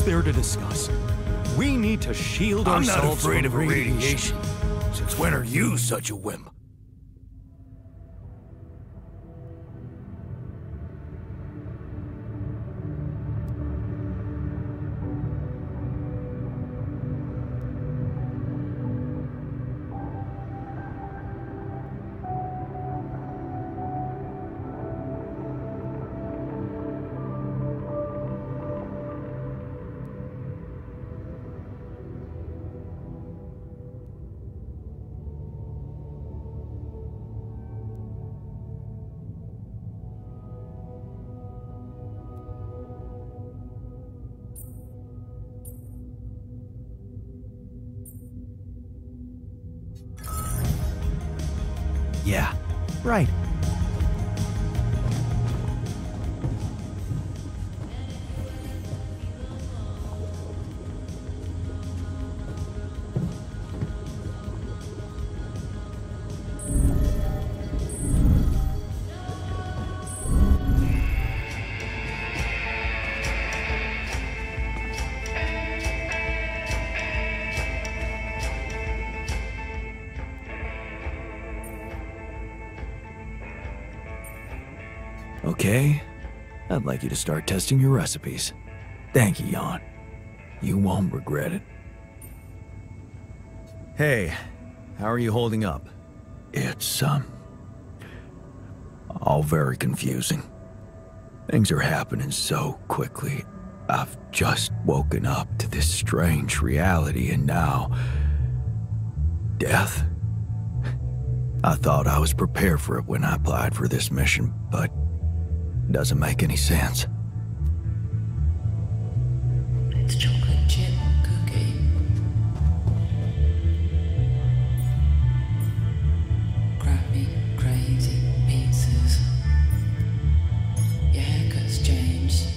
there to discuss? We need to shield I'm not ourselves afraid from of radiation. radiation. Since when are you such a wimp? Yeah, right. Okay, I'd like you to start testing your recipes. Thank you, Jan. You won't regret it. Hey, how are you holding up? It's, all very confusing. Things are happening so quickly. I've just woken up to this strange reality, and now... death? I thought I was prepared for it when I applied for this mission, but... doesn't make any sense. It's chocolate chip cookie. Crappy, crazy pizzas. Your haircut's changed.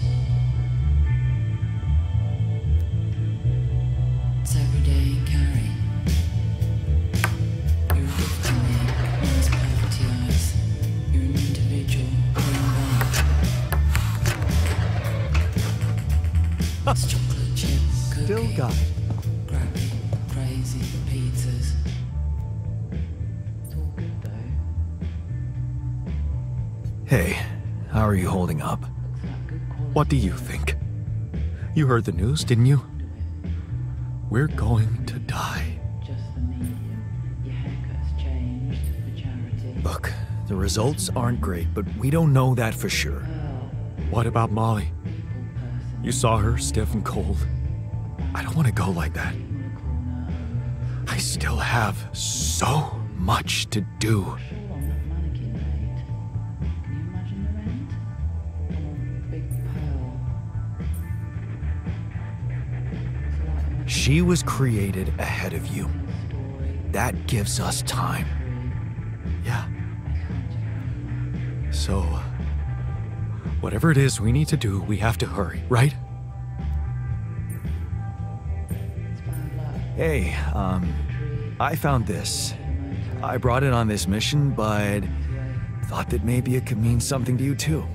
It's everyday carry. You're a gift to me, nice poverty eyes. You're an individual. It's chocolate chip cookie. Still got it. Crappy, crazy pizzas. It's all good though. Hey, how are you holding up? Looks like good quality. What do you think? You heard the news, didn't you? We're going to die. Just the medium. Your haircut's changed for charity. Look, the results aren't great, but we don't know that for sure. What about Molly? You saw her stiff and cold. I don't want to go like that. I still have so much to do. She was created ahead of you. That gives us time. Yeah. So, whatever it is we need to do, we have to hurry, right? Hey, I found this. I brought it on this mission, but thought that maybe it could mean something to you too.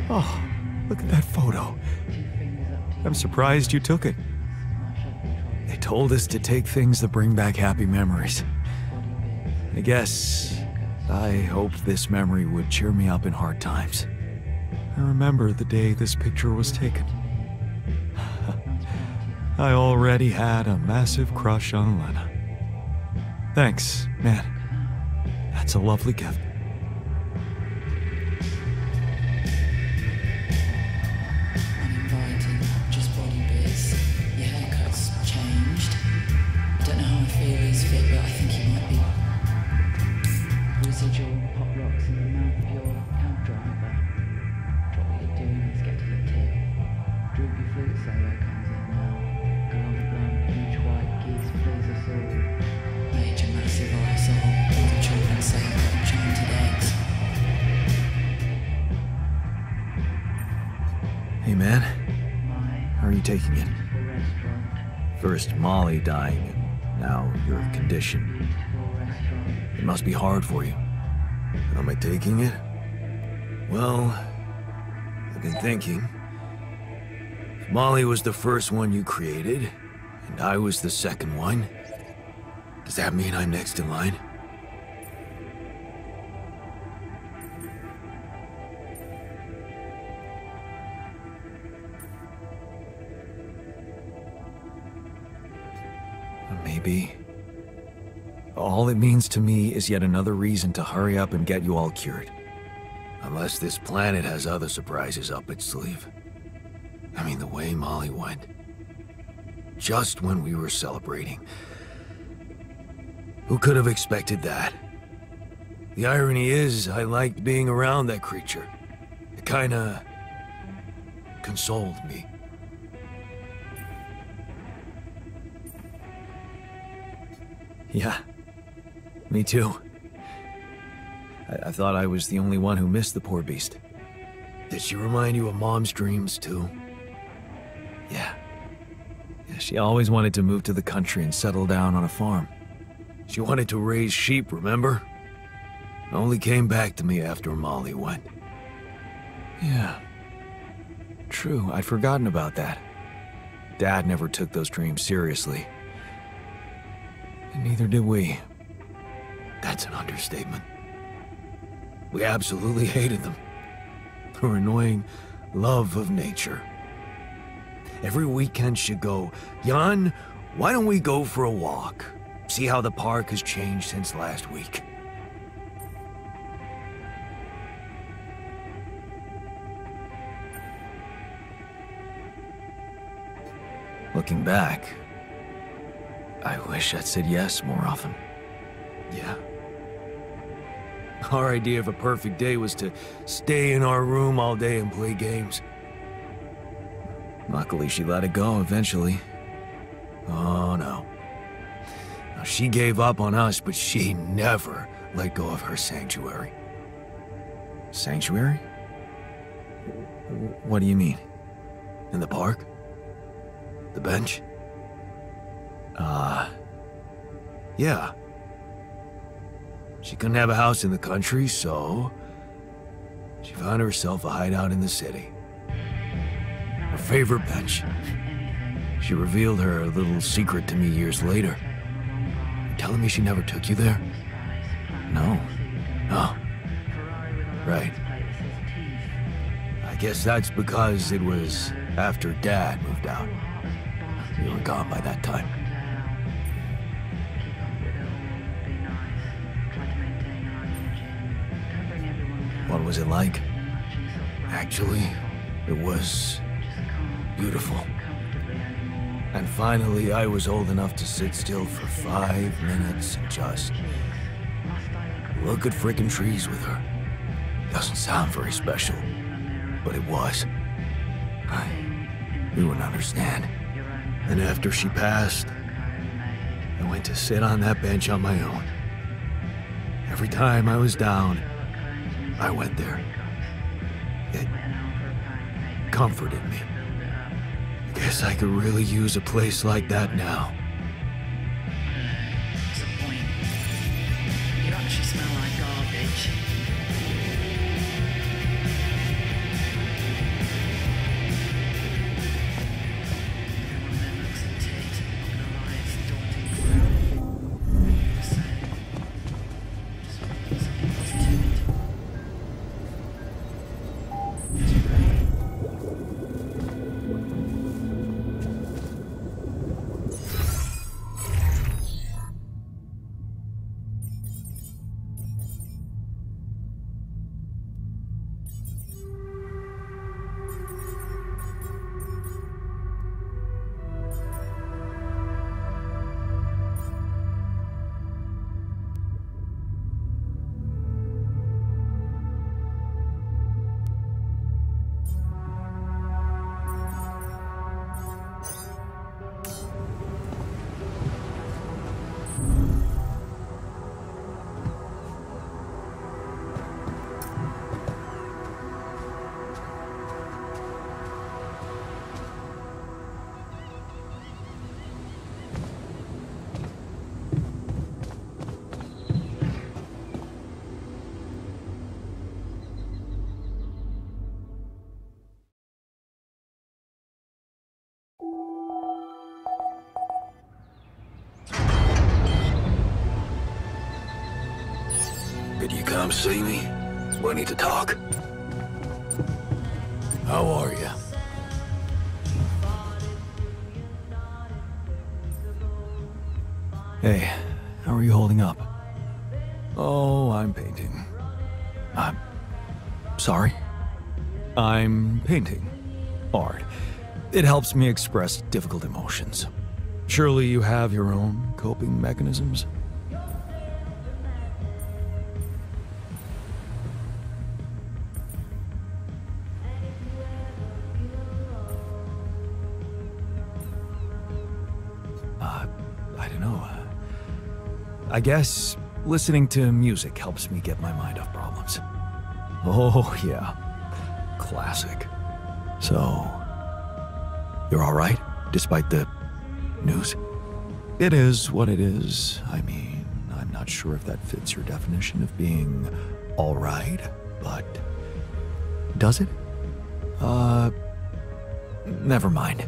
Oh, look at that photo. I'm surprised you took it. They told us to take things that bring back happy memories. I guess I hoped this memory would cheer me up in hard times. I remember the day this picture was taken. I already had a massive crush on Lena. Thanks, man. That's a lovely gift. Uninviting, just body bits. Your haircut's changed. I don't know how I feel he's fit, but I think he might be. Residual pop rocks in the mouth of your cab driver. Drop what you're doing, let's get to the tip. Droopy flute solo comes in now. Gallant blunt, huge white geese, please us all. Major massive eyesore. All the children say I've got enchanted eggs. Hey, man. How are you taking it? Beautiful restaurant. First Molly dying, and now your condition. Beautiful restaurant. It must be hard for you. How am I taking it? Well, I've been thinking. Molly was the first one you created, and I was the second one. Does that mean I'm next in line? Maybe. All it means to me is yet another reason to hurry up and get you all cured. Unless this planet has other surprises up its sleeve. I mean, the way Molly went. Just when we were celebrating. Who could have expected that? The irony is, I liked being around that creature. It kinda consoled me. Yeah, me too. I thought I was the only one who missed the poor beast. Did she remind you of Mom's dreams, too? Yeah. She always wanted to move to the country and settle down on a farm. She wanted to raise sheep, remember? Only came back to me after Molly went. Yeah. True, I'd forgotten about that. Dad never took those dreams seriously. And neither did we. That's an understatement. We absolutely hated them. Her annoying love of nature. Every weekend she'd go, "Jan, why don't we go for a walk? See how the park has changed since last week." Looking back, I wish I'd said yes more often. Yeah. Our idea of a perfect day was to stay in our room all day and play games. Luckily, she let it go eventually. Oh, no. Now, she gave up on us, but she never let go of her sanctuary. Sanctuary? What do you mean? In the park? The bench? Yeah. She couldn't have a house in the country, so she found herself a hideout in the city. Her favorite bench. She revealed her little secret to me years later. You're telling me she never took you there? No. Oh. Right. I guess that's because it was after Dad moved out. You were gone by that time. What was it like? Actually, it was beautiful. And finally, I was old enough to sit still for 5 minutes and just look at frickin' trees with her. Doesn't sound very special, but it was. You wouldn't understand. And after she passed, I went to sit on that bench on my own. Every time I was down, I went there. It comforted me. I guess I could really use a place like that now. What's the point? You actually smell like garbage. Everyone then looks at Tit, not gonna lie, it's daunting. So, something positive. come see me? We need to talk. How are you? Hey, how are you holding up? Oh, I'm painting. I'm sorry? I'm painting. Art. It helps me express difficult emotions. Surely you have your own coping mechanisms? I don't know. I guess listening to music helps me get my mind off problems. Oh, yeah. Classic. So, you're all right, despite the news? It is what it is. I mean, I'm not sure if that fits your definition of being all right, but does it? Never mind.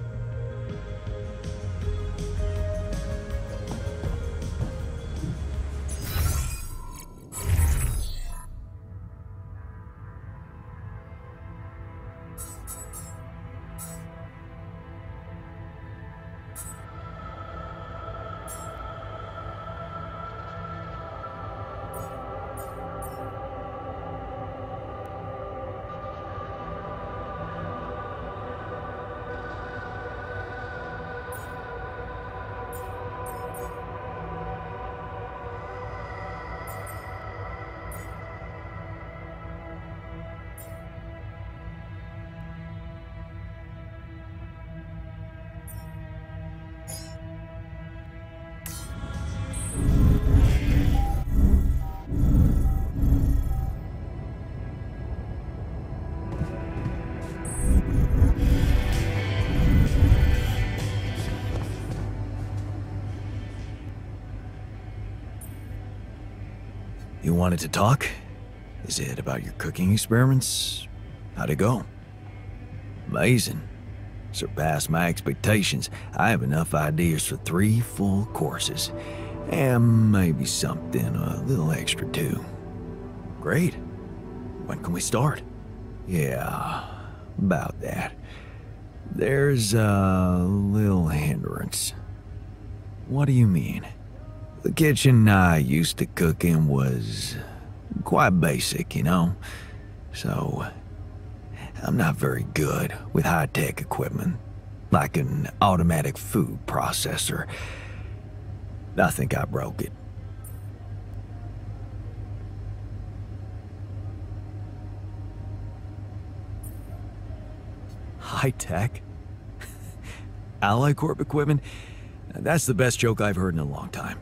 You wanted to talk? Is it about your cooking experiments? How'd it go? Amazing. Surpassed my expectations. I have enough ideas for 3 full courses. And maybe something a little extra too. Great. When can we start? Yeah, about that. There's a little hindrance. What do you mean? The kitchen I used to cook in was quite basic, you know? So, I'm not very good with high-tech equipment, like an automatic food processor. I think I broke it. High-tech? Ally Corp equipment? That's the best joke I've heard in a long time.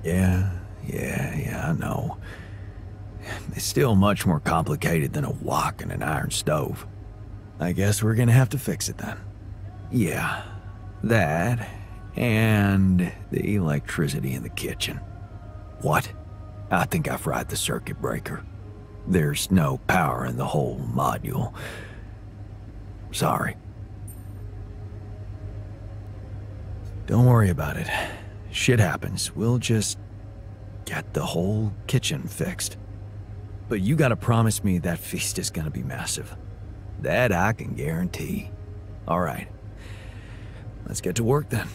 Yeah, I know. It's still much more complicated than a wok and an iron stove. I guess we're gonna have to fix it then. Yeah, that, and the electricity in the kitchen. What? I think I fried the circuit breaker. There's no power in the whole module. Sorry. Don't worry about it. Shit happens. We'll just get the whole kitchen fixed. But you gotta promise me that feast is gonna be massive. That I can guarantee. All right. Let's get to work then.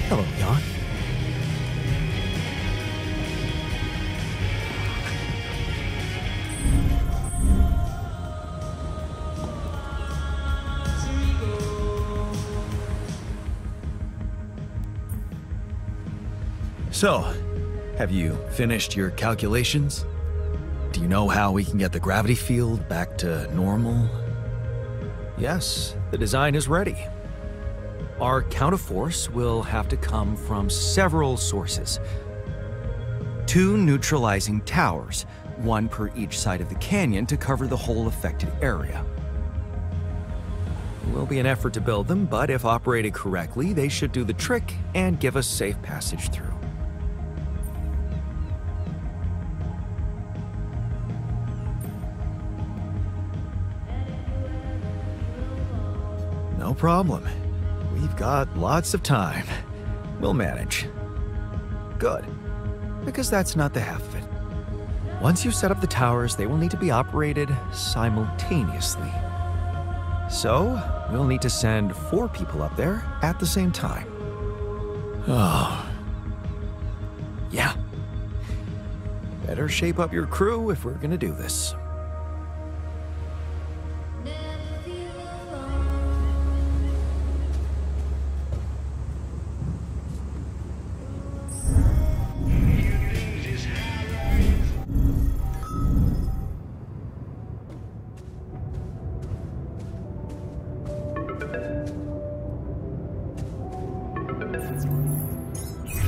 Hello, Jan. So, have you finished your calculations? Do you know how we can get the gravity field back to normal? Yes, the design is ready. Our counterforce will have to come from several sources. 2 neutralizing towers, 1 per each side of the canyon to cover the whole affected area. It will be an effort to build them, but if operated correctly, they should do the trick and give us safe passage through. No problem. We've got lots of time. We'll manage. Good. Because that's not the half of it. Once you set up the towers, they will need to be operated simultaneously. So, we'll need to send 4 people up there at the same time. Oh. Yeah. Better shape up your crew if we're gonna do this.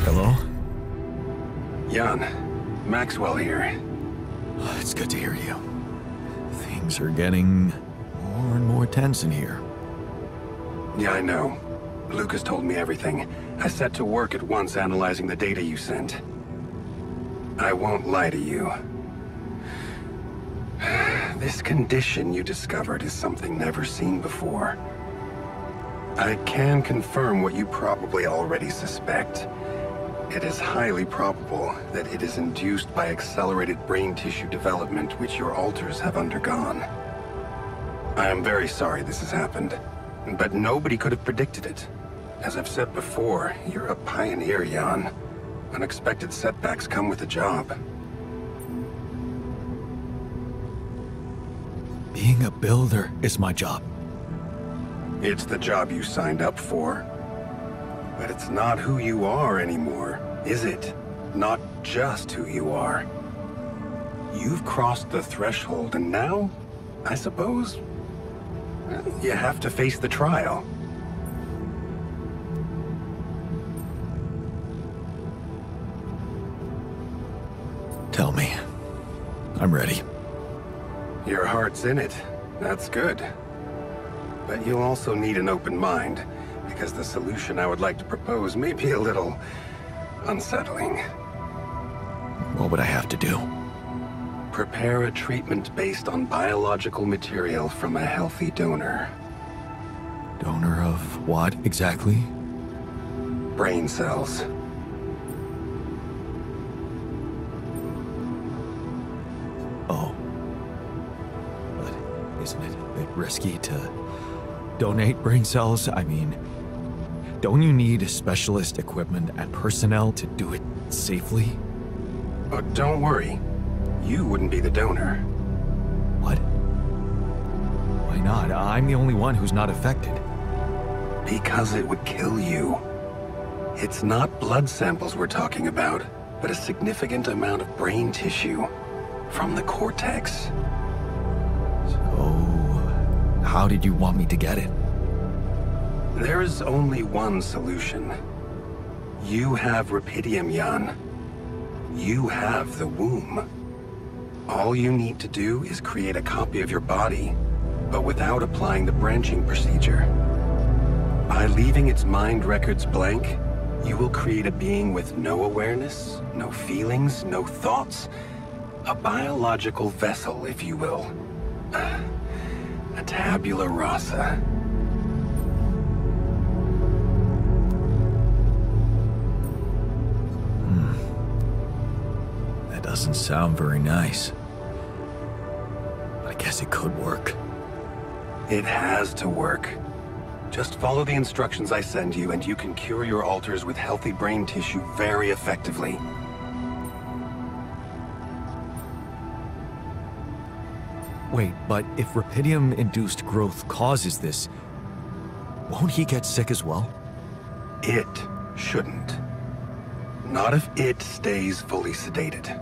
Hello? Jan, Maxwell here. It's good to hear you. Things are getting more and more tense in here. Yeah, I know. Lucas told me everything. I set to work at once analyzing the data you sent. I won't lie to you. This condition you discovered is something never seen before. I can confirm what you probably already suspect. It is highly probable that it is induced by accelerated brain tissue development which your alters have undergone. I am very sorry this has happened, but nobody could have predicted it. As I've said before, you're a pioneer, Jan. Unexpected setbacks come with the job. Being a builder is my job. It's the job you signed up for. But it's not who you are anymore, is it? Not just who you are. You've crossed the threshold, and now, I suppose, you have to face the trial. Tell me. I'm ready. Your heart's in it. That's good. But you'll also need an open mind, because the solution I would like to propose may be a little unsettling. What would I have to do? Prepare a treatment based on biological material from a healthy donor. Donor of what exactly? Brain cells. Oh. But isn't it a bit risky to donate brain cells? I mean, don't you need specialist equipment and personnel to do it safely? Oh, don't worry. You wouldn't be the donor. What? Why not? I'm the only one who's not affected. Because it would kill you. It's not blood samples we're talking about, but a significant amount of brain tissue from the cortex. So, how did you want me to get it? There is only one solution. You have Rapidium, Jan. You have the womb. All you need to do is create a copy of your body, but without applying the branching procedure. By leaving its mind records blank, you will create a being with no awareness, no feelings, no thoughts. A biological vessel, if you will. A tabula rasa. That doesn't sound very nice. But I guess it could work. It has to work. Just follow the instructions I send you, and you can cure your alters with healthy brain tissue very effectively. Wait, but if Rapidium-induced growth causes this, won't he get sick as well? It shouldn't. Not if it stays fully sedated.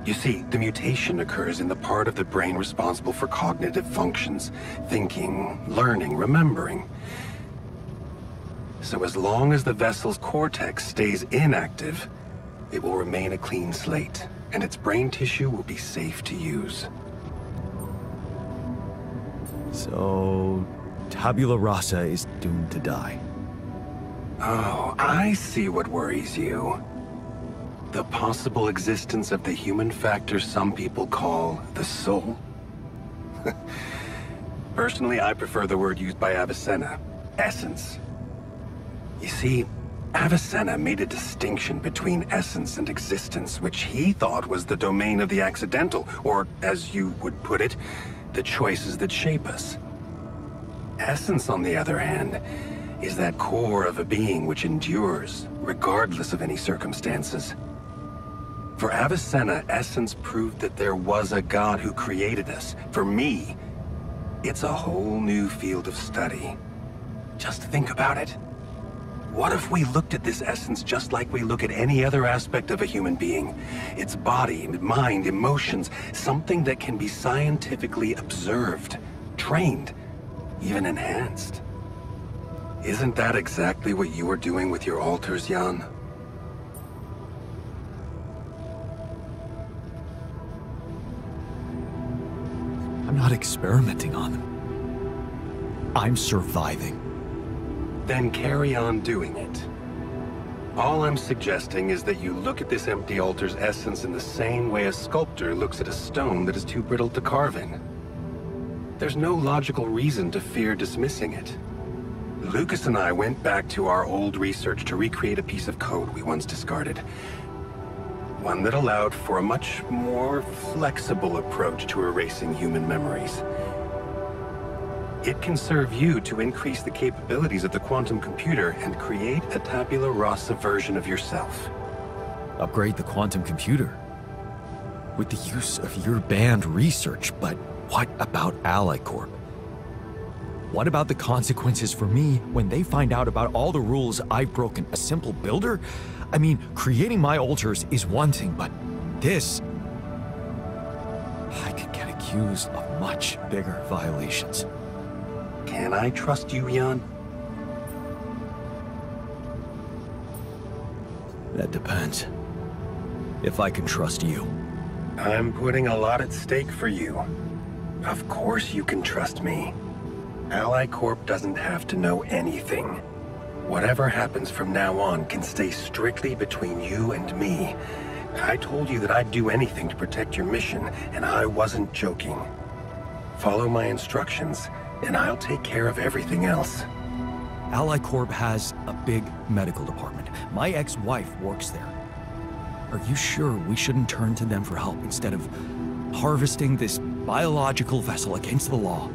You see, the mutation occurs in the part of the brain responsible for cognitive functions, thinking, learning, remembering. So as long as the vessel's cortex stays inactive, it will remain a clean slate, and its brain tissue will be safe to use. So, tabula rasa is doomed to die. Oh, I see what worries you. The possible existence of the human factor some people call the soul. Personally, I prefer the word used by Avicenna, essence. You see, Avicenna made a distinction between essence and existence, which he thought was the domain of the accidental, or, as you would put it, the choices that shape us. Essence, on the other hand, is that core of a being which endures, regardless of any circumstances. For Avicenna, essence proved that there was a God who created us. For me, it's a whole new field of study. Just think about it. What if we looked at this essence just like we look at any other aspect of a human being? Its body, mind, emotions, something that can be scientifically observed, trained, even enhanced. Isn't that exactly what you were doing with your alters, Jan? I'm not experimenting on them. I'm surviving. Then carry on doing it. All I'm suggesting is that you look at this empty altar's essence in the same way a sculptor looks at a stone that is too brittle to carve in. There's no logical reason to fear dismissing it. Lucas and I went back to our old research to recreate a piece of code we once discarded. One that allowed for a much more flexible approach to erasing human memories. It can serve you to increase the capabilities of the quantum computer and create a tabula rasa version of yourself. Upgrade the quantum computer? With the use of your banned research, but what about Ally Corp? What about the consequences for me when they find out about all the rules I've broken? A simple builder? I mean, creating my alters is one thing, but this... I could get accused of much bigger violations. Can I trust you, Jan? That depends. If I can trust you. I'm putting a lot at stake for you. Of course you can trust me. Ally Corp doesn't have to know anything. Whatever happens from now on can stay strictly between you and me. I told you that I'd do anything to protect your mission, and I wasn't joking. Follow my instructions, and I'll take care of everything else. Ally Corp has a big medical department. My ex-wife works there. Are you sure we shouldn't turn to them for help instead of harvesting this biological vessel against the law?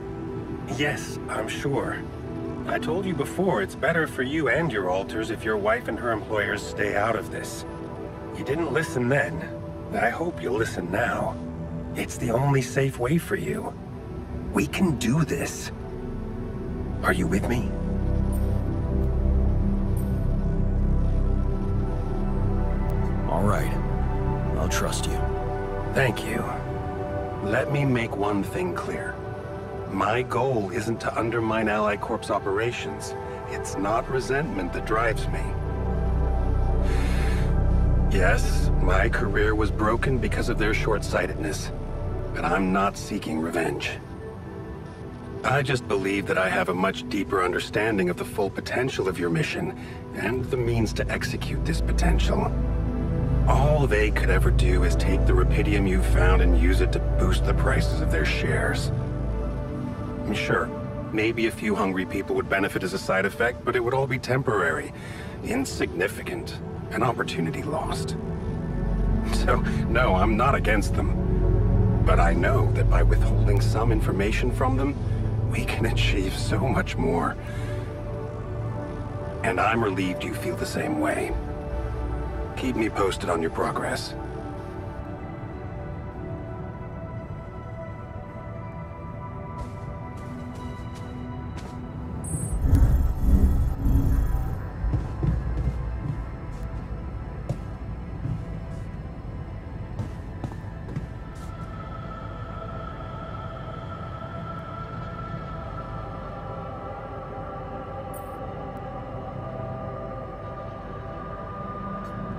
Yes, I'm sure. I told you before, it's better for you and your alters if your wife and her employers stay out of this. You didn't listen then. I hope you'll listen now. It's the only safe way for you. We can do this. Are you with me? All right. I'll trust you. Thank you. Let me make one thing clear. My goal isn't to undermine Ally Corp's operations. It's not resentment that drives me. Yes, my career was broken because of their short-sightedness, but I'm not seeking revenge. I just believe that I have a much deeper understanding of the full potential of your mission, and the means to execute this potential. All they could ever do is take the Rapidium you've found and use it to boost the prices of their shares. Sure, maybe a few hungry people would benefit as a side effect, but it would all be temporary, insignificant, an opportunity lost. So, no, I'm not against them. But I know that by withholding some information from them, we can achieve so much more. And I'm relieved you feel the same way. Keep me posted on your progress.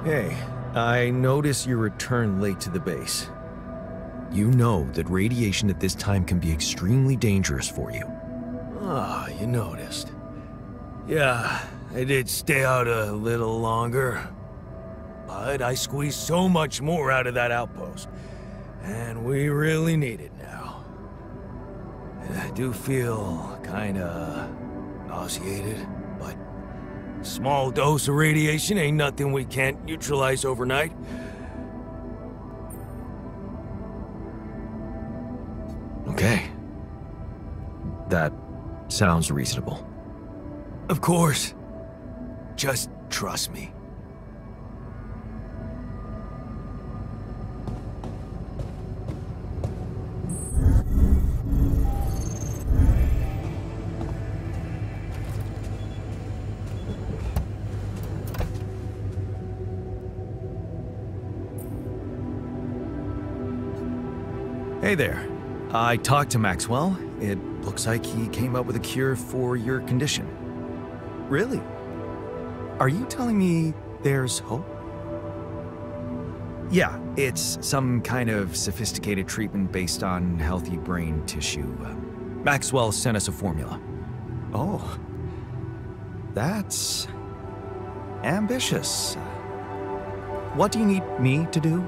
Hey, I notice you returned late to the base. You know that radiation at this time can be extremely dangerous for you. Ah, you noticed. Yeah, I did stay out a little longer. But I squeezed so much more out of that outpost. And we really need it now. And I do feel kinda nauseated, but small dose of radiation ain't nothing we can't neutralize overnight. Okay. That sounds reasonable. Of course. Just trust me. Hey there. I talked to Maxwell. It looks like he came up with a cure for your condition. Really? Are you telling me there's hope? Yeah, it's some kind of sophisticated treatment based on healthy brain tissue. Maxwell sent us a formula. Oh. That's ambitious. What do you need me to do?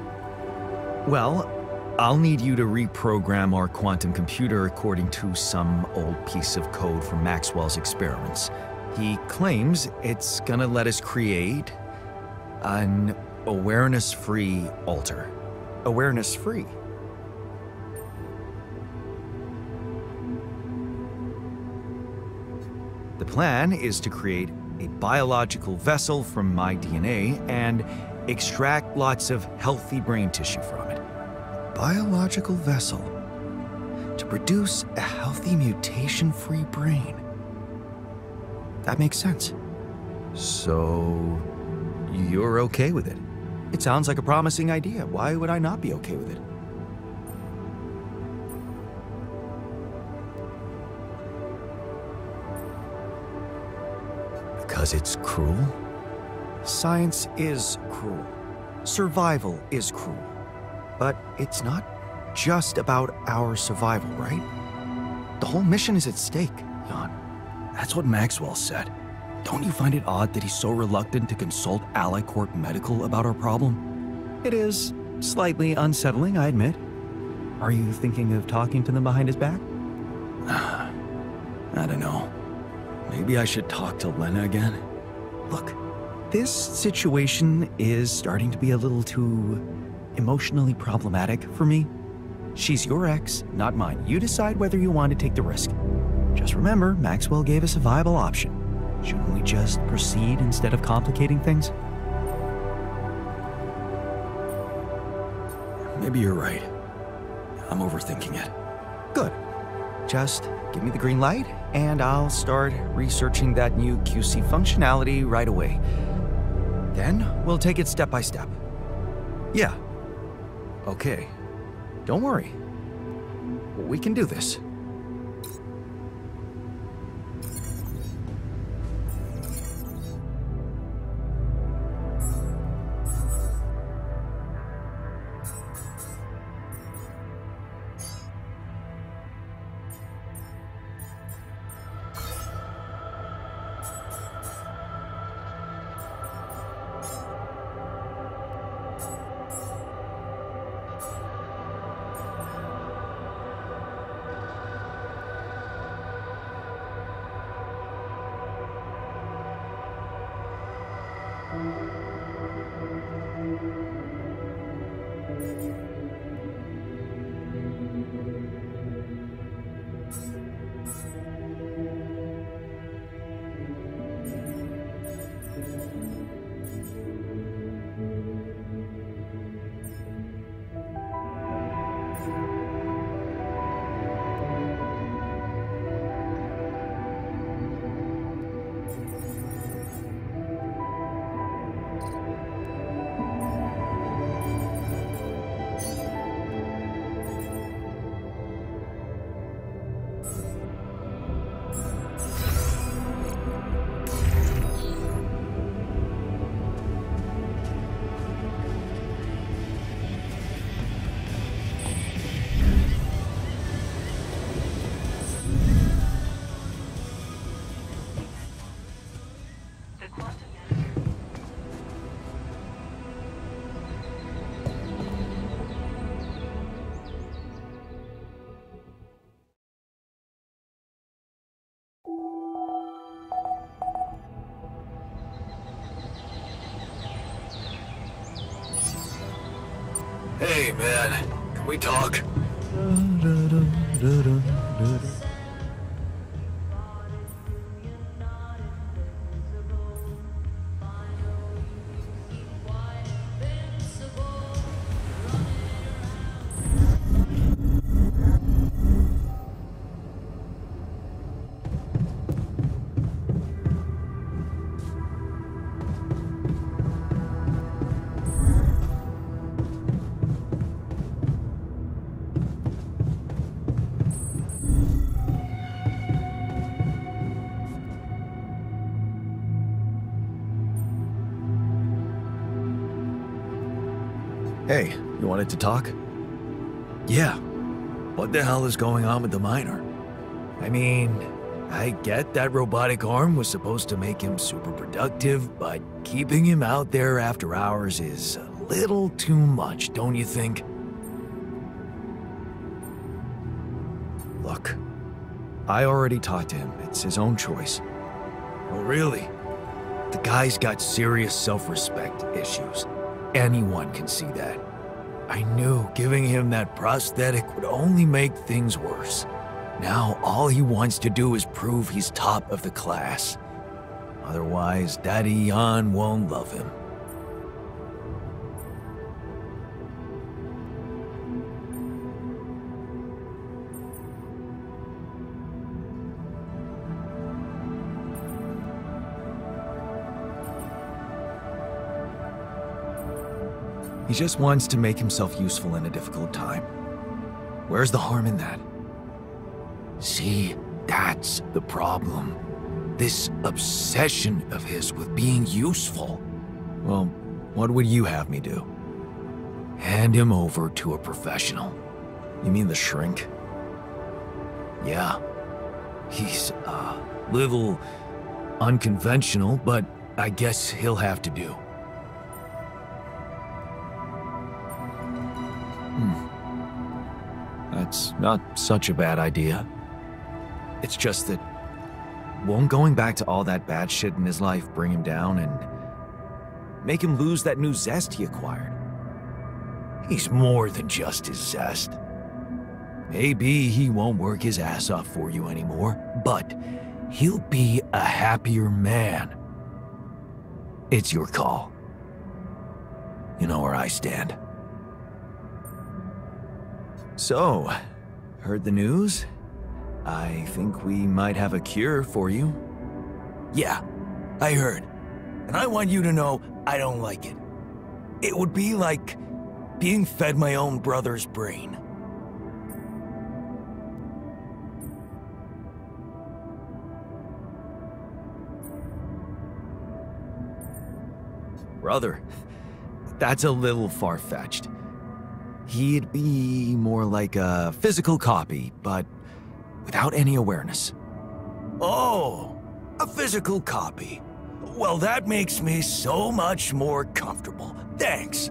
Well, I'll need you to reprogram our quantum computer according to some old piece of code from Maxwell's experiments. He claims it's gonna let us create an awareness-free alter. Awareness-free? The plan is to create a biological vessel from my DNA and extract lots of healthy brain tissue from it. Biological vessel to produce a healthy mutation-free brain. That makes sense. So, you're okay with it? It sounds like a promising idea. Why would I not be okay with it? Because it's cruel? Science is cruel. Survival is cruel. But it's not just about our survival, right? The whole mission is at stake, Jan. That's what Maxwell said. Don't you find it odd that he's so reluctant to consult Alicorp Medical about our problem? It is slightly unsettling, I admit. Are you thinking of talking to them behind his back? I don't know. Maybe I should talk to Lena again? Look, this situation is starting to be a little too emotionally problematic for me. She's your ex, not mine. You decide whether you want to take the risk. Just remember, Maxwell gave us a viable option. Shouldn't we just proceed instead of complicating things? Maybe you're right. I'm overthinking it. Good. Just give me the green light, and I'll start researching that new QC functionality right away. Then we'll take it step by step. Yeah. Okay. Don't worry. We can do this. Hey, man. Can we talk? Hey, you wanted to talk? Yeah. What the hell is going on with the miner? I mean, I get that robotic arm was supposed to make him super productive, but keeping him out there after hours is a little too much, don't you think? Look, I already talked to him. It's his own choice. Oh, really? The guy's got serious self-respect issues. Anyone can see that. I knew giving him that prosthetic would only make things worse. Now all he wants to do is prove he's top of the class. Otherwise, Daddy Jan won't love him. He just wants to make himself useful in a difficult time. Where's the harm in that? See, that's the problem. This obsession of his with being useful. Well, what would you have me do? Hand him over to a professional. You mean the shrink? Yeah. He's a little unconventional, but I guess he'll have to do. That's not such a bad idea. It's just that, won't going back to all that bad shit in his life bring him down and make him lose that new zest he acquired? He's more than just his zest. Maybe he won't work his ass off for you anymore, but he'll be a happier man. It's your call. You know where I stand. So, heard the news? I think we might have a cure for you. Yeah, I heard. And I want you to know I don't like it. It would be like being fed my own brother's brain. Brother? That's a little far-fetched. He'd be more like a physical copy, but without any awareness. Oh, a physical copy. Well, that makes me so much more comfortable. Thanks.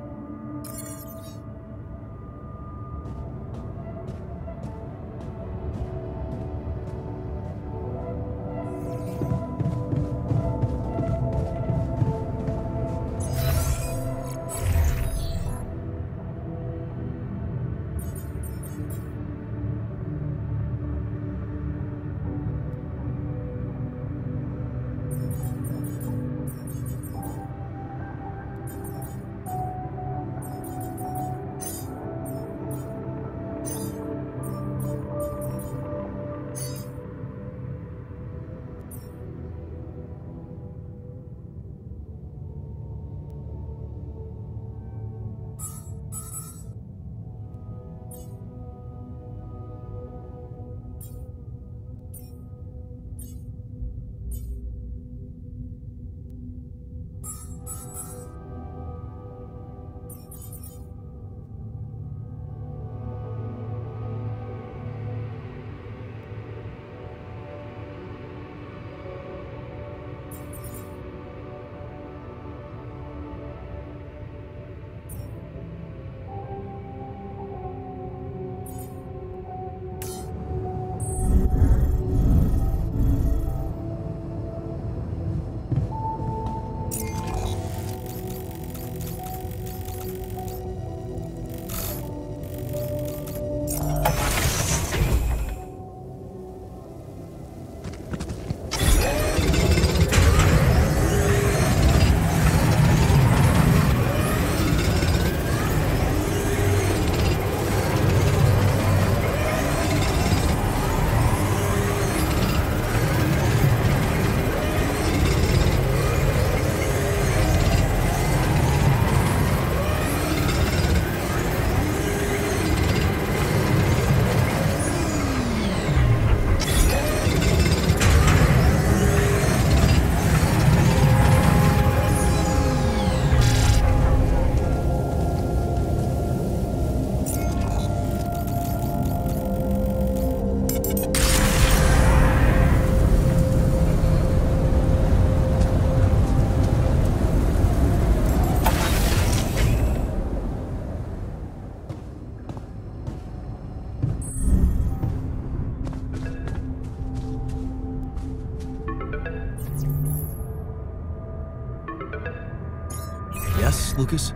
Yes, Lucas?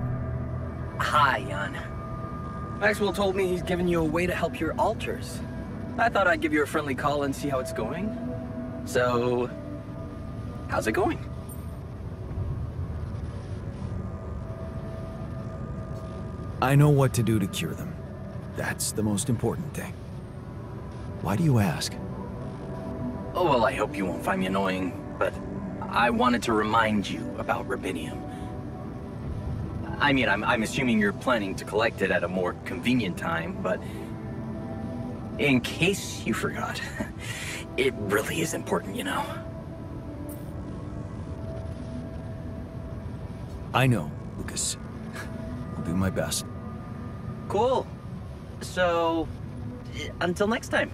Hi, Jan. Maxwell told me he's given you a way to help your alters. I thought I'd give you a friendly call and see how it's going. So, how's it going? I know what to do to cure them. That's the most important thing. Why do you ask? Oh, well, I hope you won't find me annoying, but I wanted to remind you about rubidium. I mean, I'm assuming you're planning to collect it at a more convenient time, but in case you forgot, it really is important, you know. I know, Lucas. I'll do my best. Cool. So, until next time.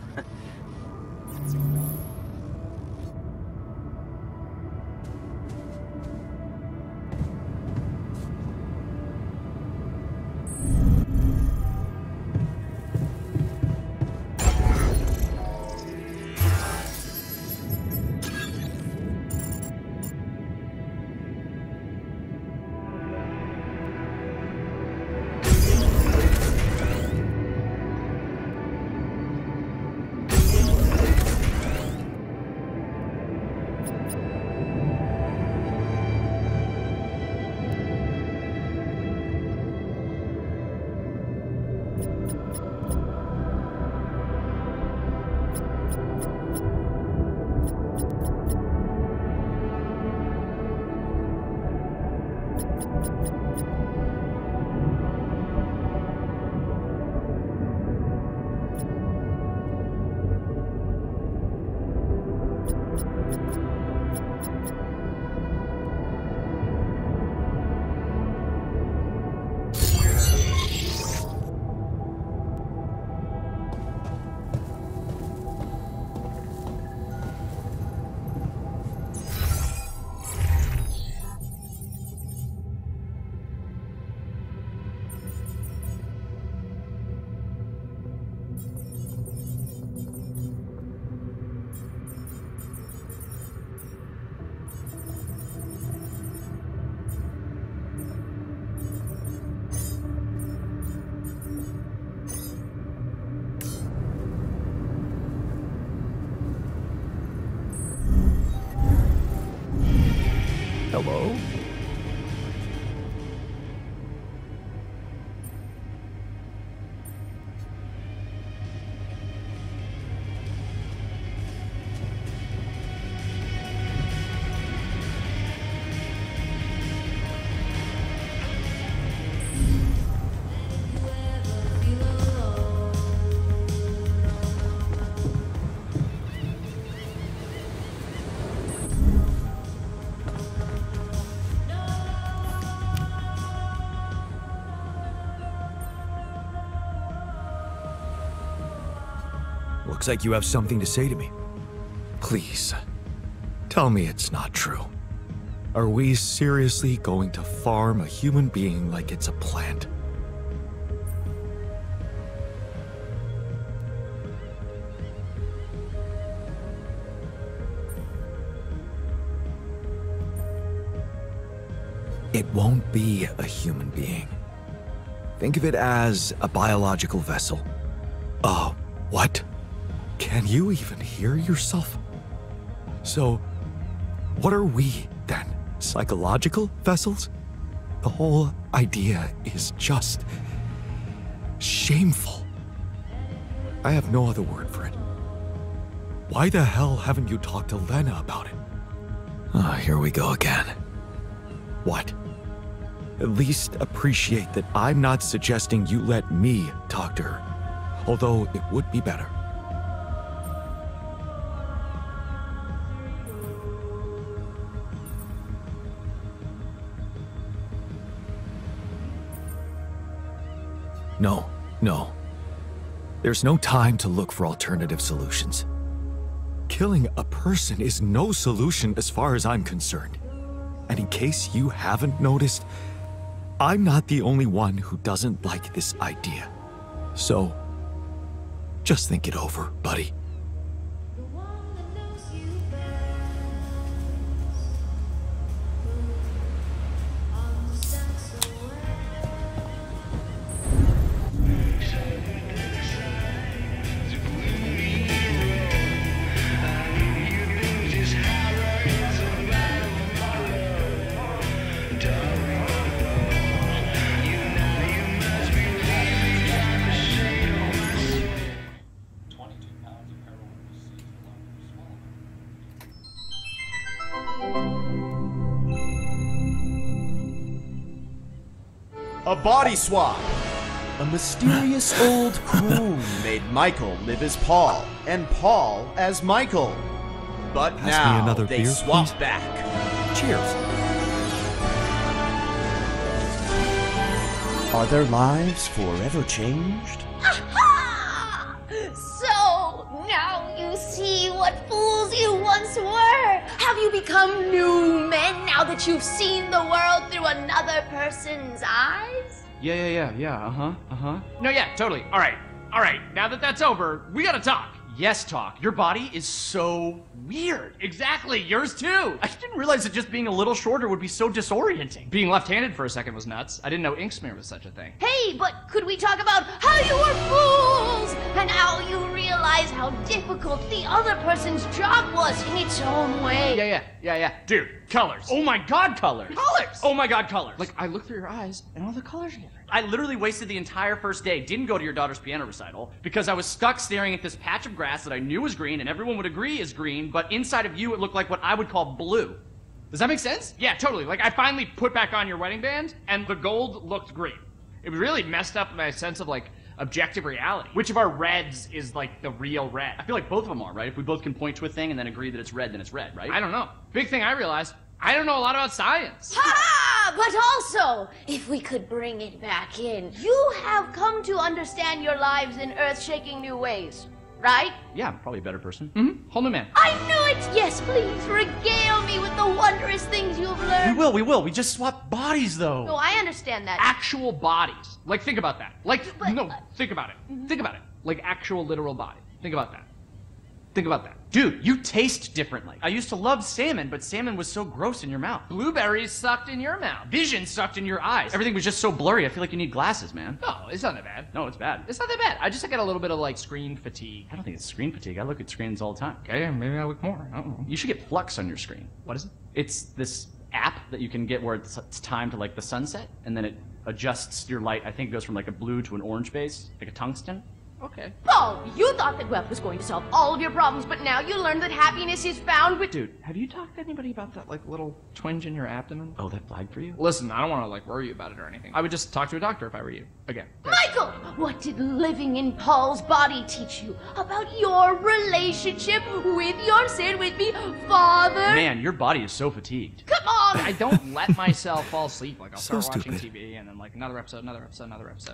Hello? Looks like you have something to say to me. Please, tell me it's not true. Are we seriously going to farm a human being like it's a plant? It won't be a human being. Think of it as a biological vessel. Oh, what? Can you even hear yourself? So, what are we then? Psychological vessels? The whole idea is just shameful. I have no other word for it. Why the hell haven't you talked to Lena about it? Ah, here we go again. What? At least appreciate that I'm not suggesting you let me talk to her, although it would be better. No. There's no time to look for alternative solutions. Killing a person is no solution as far as I'm concerned. And in case you haven't noticed, I'm not the only one who doesn't like this idea. So, just think it over, buddy. A body swap. A mysterious old crone made Michael live as Paul, and Paul as Michael. But Pass me now another they beer, swap please. back. Cheers. Are their lives forever changed? Aha! So, now you see what fools you once were. Have you become new men now that you've seen the world through another person's eyes? Yeah, No, yeah, totally. All right. Now that that's over, we gotta talk. Yes, talk. Your body is so weird. Exactly, yours too. I didn't realize that just being a little shorter would be so disorienting. Being left-handed for a second was nuts. I didn't know ink smear was such a thing. Hey, but could we talk about how you were fools and how you realize how difficult the other person's job was in its own way? Yeah. Dude, colors. Oh my god, colors. Colors! Oh my god, colors. Like, I look through your eyes and all the colors are different. I literally wasted the entire first day, didn't go to your daughter's piano recital, because I was stuck staring at this patch of grass that I knew was green and everyone would agree is green, but inside of you it looked like what I would call blue. Does that make sense? Yeah, totally. Like, I finally put back on your wedding band and the gold looked green. It really messed up my sense of, like, objective reality. Which of our reds is, like, the real red? I feel like both of them are, right? If we both can point to a thing and then agree that it's red, then it's red, right? I don't know. Big thing I realized, I don't know a lot about science. Ha! But also, if we could bring it back in, you have come to understand your lives in earth-shaking new ways, right? Yeah, I'm probably a better person. Mm-hmm. Whole new man. I knew it! Yes, please, regale me with the wondrous things you've learned. We will. We just swap bodies, though. No, I understand that. Actual bodies. Like, think about that. Like, But- no, think about it. Think about it. Like, actual literal body. Think about that. Think about that. Dude, you taste differently. I used to love salmon, but salmon was so gross in your mouth. Blueberries sucked in your mouth. Vision sucked in your eyes. Everything was just so blurry. I feel like you need glasses, man. No, it's not that bad. No, it's bad. It's not that bad. I just got a little bit of, like, screen fatigue. I don't think it's screen fatigue. I look at screens all the time. Okay, maybe I look more. I don't know. You should get Flux on your screen. What is it? It's this app that you can get where it's timed to, like, the sunset, and then it adjusts your light. I think it goes from, like, a blue to an orange base, like a tungsten. Okay. Paul, you thought that wealth was going to solve all of your problems, but now you learned that happiness is found with... Dude, have you talked to anybody about that, like, little twinge in your abdomen? Oh, that flagged for you? Listen, I don't want to, like, worry you about it or anything. I would just talk to a doctor if I were you. Again. Michael, what did living in Paul's body teach you about your relationship with your, say it with me, father? Man, your body is so fatigued. Come on! I don't let myself fall asleep. Like, I'll So start watching stupid. TV and then, like, another episode.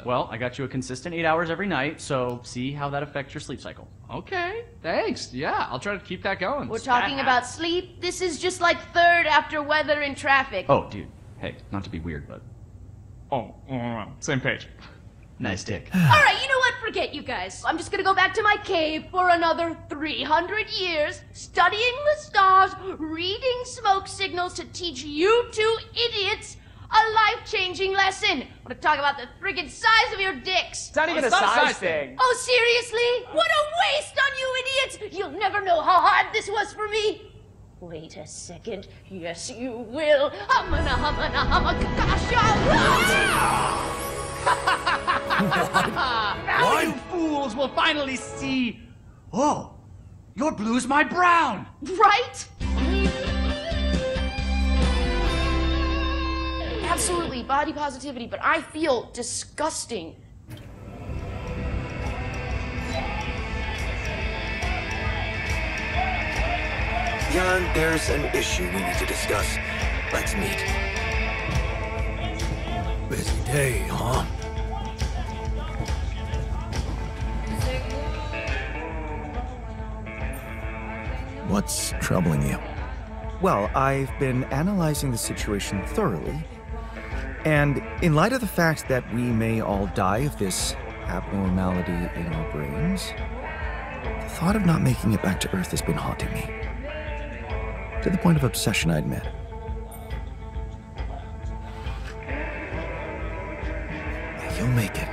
Well, I got you a consistent 8 hours every night, so see how that affects your sleep cycle. Okay, thanks. Yeah, I'll try to keep that going. We're talking about sleep. This is just like third after weather and traffic. Oh, dude. Hey, not to be weird, but... Oh, same page. Nice dick. All right, you know what? Forget you guys. I'm just gonna go back to my cave for another 300 years, studying the stars, reading smoke signals to teach you two idiots a life-changing lesson. I want to talk about the friggin' size of your dicks. It's not even a size thing. Oh, seriously? What a waste on you idiots! You'll never know how hard this was for me. Wait a second. Yes, you will. Humana, Now you fools will finally see. Oh, your blue's my brown. Right? Absolutely, body positivity, but I feel disgusting. Jan, there's an issue we need to discuss. Let's meet. Busy day, huh? What's troubling you? Well, I've been analyzing the situation thoroughly, and in light of the fact that we may all die of this abnormality in our brains, the thought of not making it back to Earth has been haunting me. To the point of obsession, I admit. You'll make it.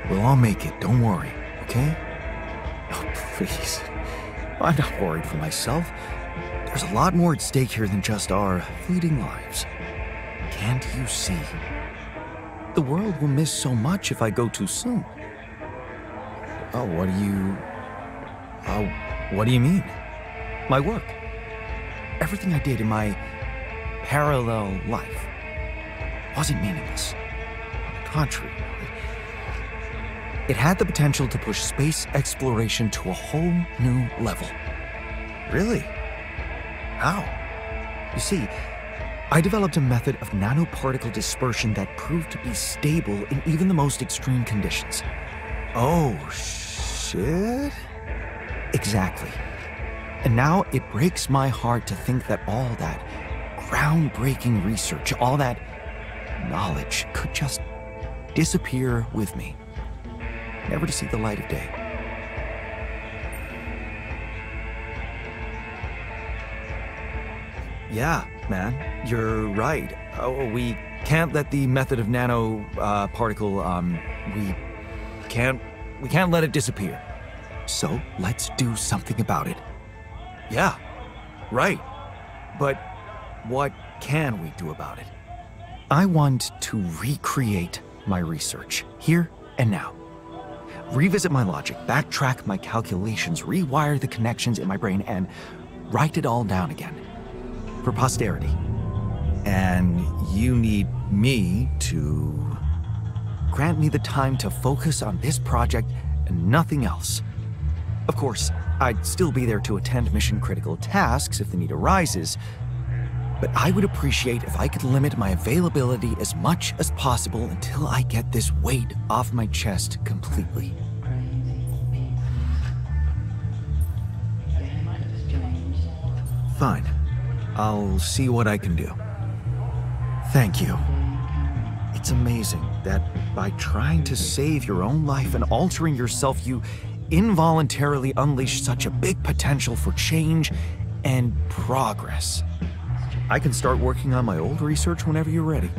We'll all make it, don't worry, okay? Oh, please. I'm not worried for myself. There's a lot more at stake here than just our fleeting lives. Can't you see? The world will miss so much if I go too soon. Oh, what do you mean? My work. Everything I did in my parallel life wasn't meaningless. country. It had the potential to push space exploration to a whole new level. Really? How? You see, I developed a method of nanoparticle dispersion that proved to be stable in even the most extreme conditions. Oh, shit? Exactly. And now it breaks my heart to think that all that groundbreaking research, all that knowledge could just disappear with me, never to see the light of day. Yeah, man, you're right. Oh, we can't let the method of nanoparticle, we can't let it disappear. So let's do something about it. Yeah, right. But what can we do about it? I want to recreate my research, here and now. Revisit my logic, backtrack my calculations, rewire the connections in my brain, and write it all down again. For posterity. And you need me to grant me the time to focus on this project and nothing else. Of course, I'd still be there to attend mission-critical tasks if the need arises, but I would appreciate if I could limit my availability as much as possible until I get this weight off my chest completely. Fine. I'll see what I can do. Thank you. It's amazing that by trying to save your own life and altering yourself, you involuntarily unleash such a big potential for change and progress. I can start working on my old research whenever you're ready.